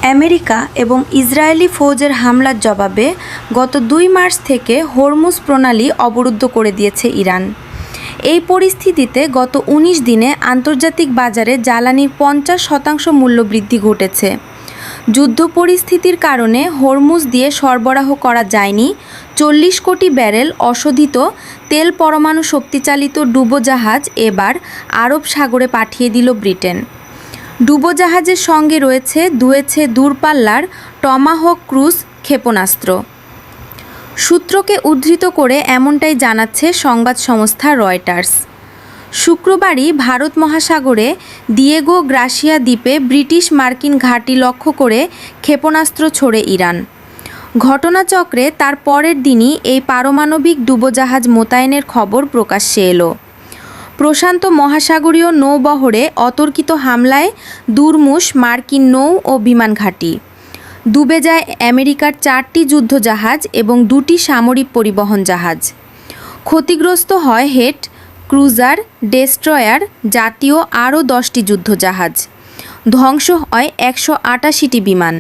America এবং Israeli ফৌজের হামলার জবাবে গত ২ মার্চ থেকে হরমুজ প্রণালী অবরুদ্ধ করে দিয়েছে ইরান। এই পরিস্থিতিতে গত ১৯ দিনে আন্তর্জাতিক বাজারে জ্বালানির ৫০% মূল্যবৃদ্ধি ঘটেছে। যুদ্ধ পরিস্থিতির কারণে হরমুজ দিয়ে সরবরাহ করা যায়নি ৪০ কোটি ব্যারেল অশোধিত তেল পরমাণু শক্তিচালিত ডুবোজাহাজ এবার আরব সাগরে পাঠিয়ে দিল ব্রিটেন। ডুবোজাহাজের সঙ্গে রয়েছে দূরপাল্লার টমাহক ক্রুজ ক্ষেপণাস্ত্র। সূত্রকে উদ্ধৃত করে এমনটাই জানাচ্ছে সংবাদ সংস্থা রয়টার্স। শুক্রবারই ভারত মহাসাগরে দিয়েগো গ্রাসিয়া দ্বীপে ব্রিটিশ মার্কিন ঘাঁটি লক্ষ্য করে ক্ষেপণাস্ত্র ছোড়ে ইরান। ঘটনাচক্রে তার পরের দিনই এই পারমাণবিক ডুবোজাহাজ মোতায়েনের খবর প্রকাশ্যে এলো। প্রশান্ত মহাসাগরীয় নৌবহরে অতর্কিত হামলায় দুর্মুষ মার্কিন নৌ ও বিমান ঘাঁটি। ডুবে যায় আমেরিকার ৪টি যুদ্ধজাহাজ এবং ২টি সামরিক পরিবহন জাহাজ। ক্ষতিগ্রস্ত হয় হেড, ক্রুজার, ডেস্ট্রয়ার জাতীয় আরও ১০টি যুদ্ধজাহাজ। ধ্বংস হয় ১৮৮টি বিমান।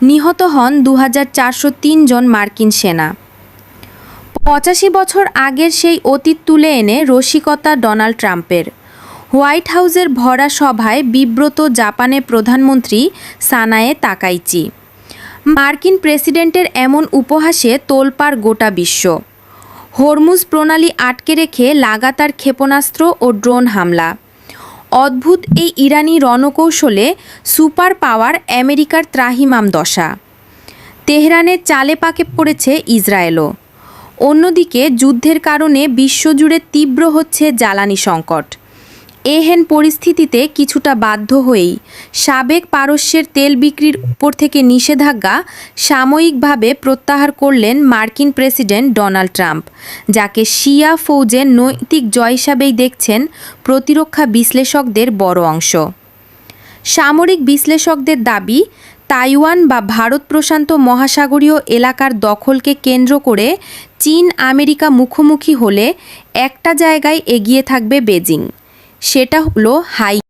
নিহত হন ২৪০৩ জন মার্কিন সেনা। ৮৫ বছর আগের সেই অতীত তুলে এনে রসিকতা ডোনাল্ড ট্রাম্পের। হোয়াইট হাউসের ভরা সভায় বিব্রত জাপানের প্রধানমন্ত্রী সানায়ে তাকাইচি। মার্কিন প্রেসিডেন্টের এমন উপহাসে তোলপাড় গোটা বিশ্ব। হরমুজ প্রণালী আটকে রেখে লাগাতার ক্ষেপণাস্ত্র ও ড্রোন হামলা। অদ্ভুত এই ইরানি রণকৌশলে সুপার পাওয়ার আমেরিকার ত্রাহিমাম দশা। তেহরানের চালে পাকে পড়েছে ইসরায়েলও। অন্যদিকে যুদ্ধের কারণে বিশ্বজুড়ে তীব্র হচ্ছে জ্বালানি সংকট। এহেন পরিস্থিতিতে কিছুটা বাধ্য হয়েই সাবেক পারস্যের তেল বিক্রির উপর থেকে নিষেধাজ্ঞা সাময়িকভাবে প্রত্যাহার করলেন মার্কিন প্রেসিডেন্ট ডোনাল্ড ট্রাম্প, যাকে শিয়া ফৌজের নৈতিক জয় হিসাবেই দেখছেন প্রতিরক্ষা বিশ্লেষকদের বড় অংশ। সামরিক বিশ্লেষকদের দাবি, তাইওয়ান বা ভারত প্রশান্ত মহাসাগরীয় এলাকার দখলকে কেন্দ্র করে চীন আমেরিকা মুখোমুখি হলে একটা জায়গায় এগিয়ে থাকবে বেজিং, সেটা হলো হাই